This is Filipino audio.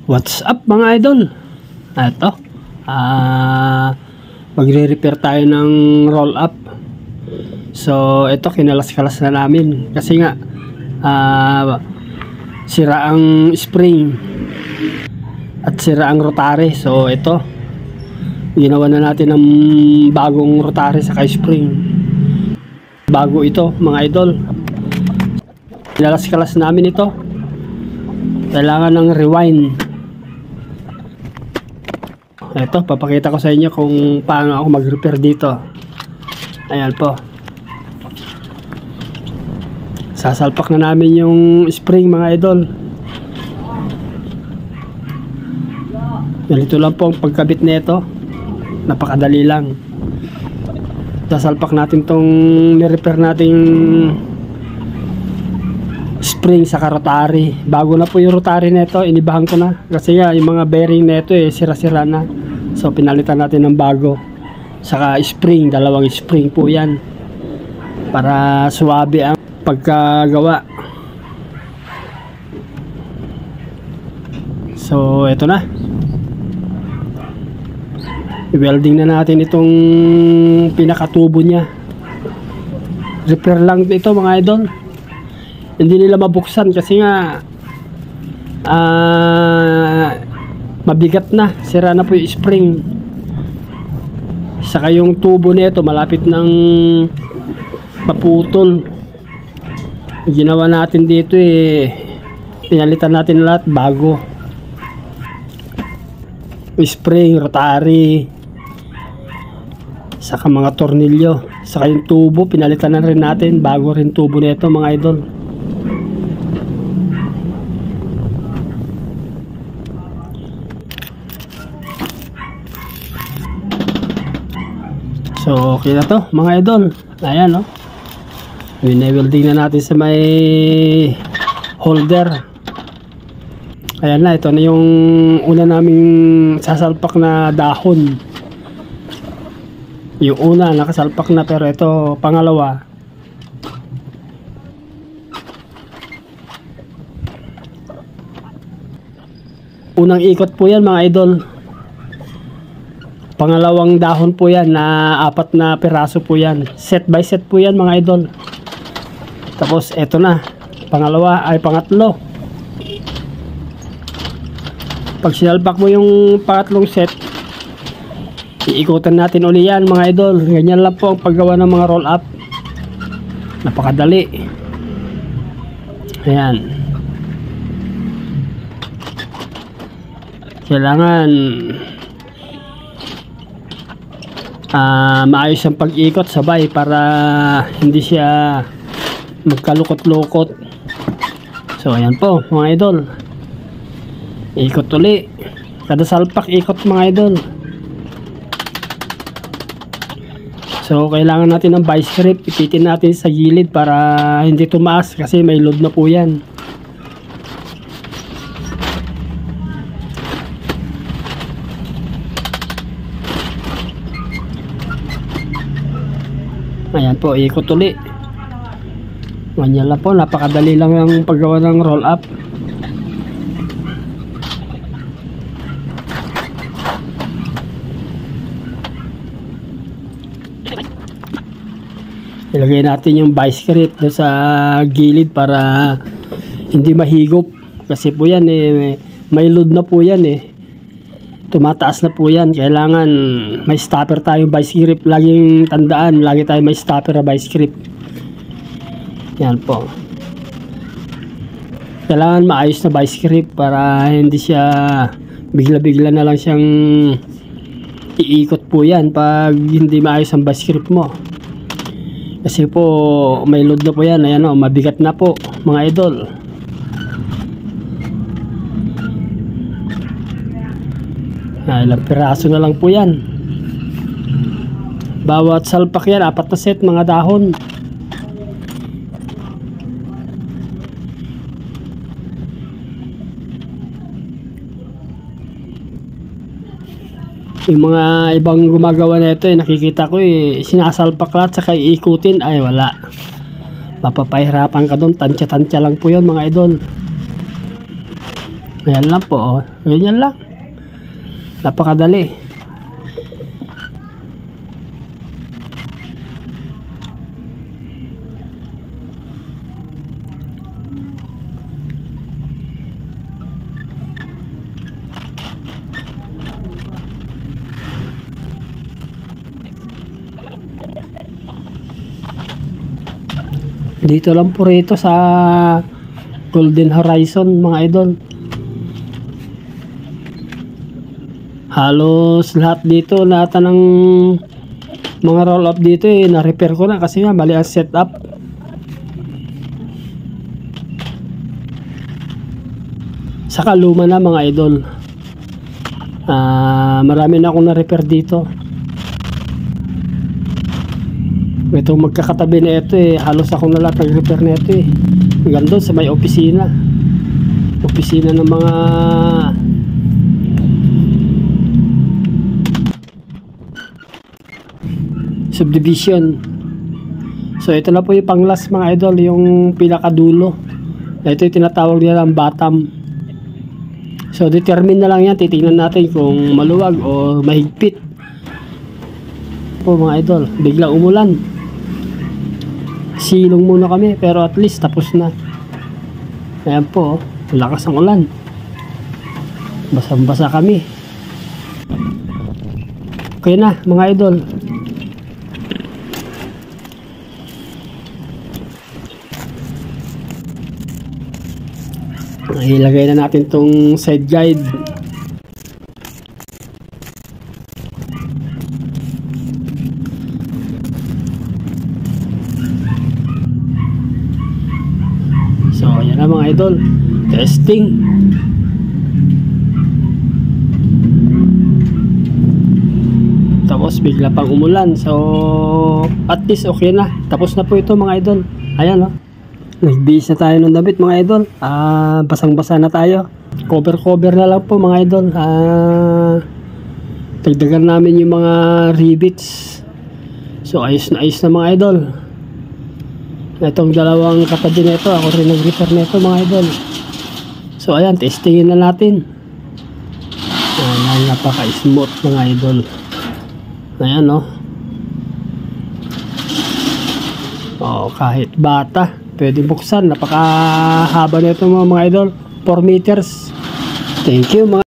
What's up mga idol? Ito, magre-repair tayo ng roll up. So ito, kinalas-kalas na namin kasi nga sira ang spring at sira ang rotary. So ito, ginawa na natin ng bagong rotary sa spring. Bago ito mga idol. Kinalas-kalas namin ito. Kailangan ng rewind. Ito, papakita ko sa inyo kung paano ako mag-repair dito. Ayan po. Sasalpak na namin yung spring mga idol. Ganito lang po ang pagkabit nito. Napakadali lang. Sasalpak natin tong ni-repair nating spring sa rotary. Bago na po yung rotary nito, inibahan ko na kasi nga yung mga bearing nito sira-sira na. So pinalitan natin ng bago. Saka spring, dalawang spring po yan para suwabe ang pagkagawa. So eto na, i-welding na natin itong pinakatubo nya. Repair lang ito mga idol. Hindi nila mabuksan kasi nga mabigat na, sira na po yung spring. Saka yung tubo nito malapit ng maputol. Ginawa natin dito pinalitan natin lahat bago. Spring, rotary, saka mga tornilyo, saka yung tubo pinalitan na rin natin, bago rin tubo nito mga idol. So okay na to mga idol. Ayan o, wine-welding na natin sa may holder. Ayan na, ito na yung una naming sasalpak na dahon. Yung una nakasalpak na, pero ito pangalawa. Unang ikot po yan mga idol. Pangalawang dahon po yan na 4 na piraso po yan. Set by set po yan mga idol. Tapos eto na, pangalawa ay pangatlo. Pag sinalpak mo yung pangatlong set, iikutan natin uli yan mga idol. Ganyan lang po ang paggawa ng mga roll up. Napakadali. Ayan. Kailangan maayos ang pag-ikot sabay para hindi siya magkalukot-lukot. So ayan po mga idol, ikot uli kada salpak, ikot mga idol. So kailangan natin ng vice grip, ipitin natin sa gilid para hindi tumaas kasi may load na po yan. Ayan po, ikot uli. Ganyan lang po, napakadali lang ang paggawa ng roll up. Ilagay natin yung vice grip sa gilid para hindi mahigop. Kasi po yan may load na po yan tumataas na po yan. Kailangan may stopper tayong vice grip. Laging tandaan, lagi tayo may stopper na vice grip. Yan po, kailangan maayos na vice grip para hindi siya bigla-bigla na lang siyang iikot po yan pag hindi maayos ang vice grip mo. Kasi po may load na po yan. Ayan o, mabigat na po mga idol. Ilang piraso na lang po yan. Bawat salpak yan 4 na set mga dahon. Yung mga ibang gumagawa nito nakikita ko sinasalpak lahat saka iikutin, ay wala, mapapahirapan ka doon. Tansya-tansya lang po yun mga idol. Ayan lang po, oh. Ganyan lang. Napakadali. Dito lang po rito sa Golden Horizon, mga idol. Halos lahat dito, lahat ng mga roll up dito na-repair ko na kasi nga mali ang setup. Saka luma na, mga idol. Marami na akong na-repair dito. Itong magkakatabi na ito halos ako na lahat nag-repair na ito Hanggang doon sa may opisina ng mga subdivision. So ito na po yung panglas, mga idol, yung pinakadulo. Ito yung tinatawag nila ang bottom. So determine na lang yan, titingnan natin kung maluwag o mahigpit po, mga idol. Biglang umulan, silong muna kami, pero at least tapos na. Ayan po, lakas ang ulan, basang basa kami. Okay na, mga idol. Ilagay na natin tong side guide. So ayan na, mga idol, testing. Tapos bigla pang umulan, so at least okay na, tapos na po ito, mga idol. Ayan, oh. Nagbihis na tayo ng damit, mga idol. Basang basa na tayo. Cover na lang po, mga idol. Dagdagan namin yung mga rivets. So ayos na, mga idol. Itong dalawang katabi na ito, ako rin nag-repair na ito, mga idol. So ayan, testingin na natin. Ayan, napaka-smooth, mga idol. Ayan, no. Kahit bata pwede buksan. Napakahaba na ito, mga idol. 4 meters. Thank you, mga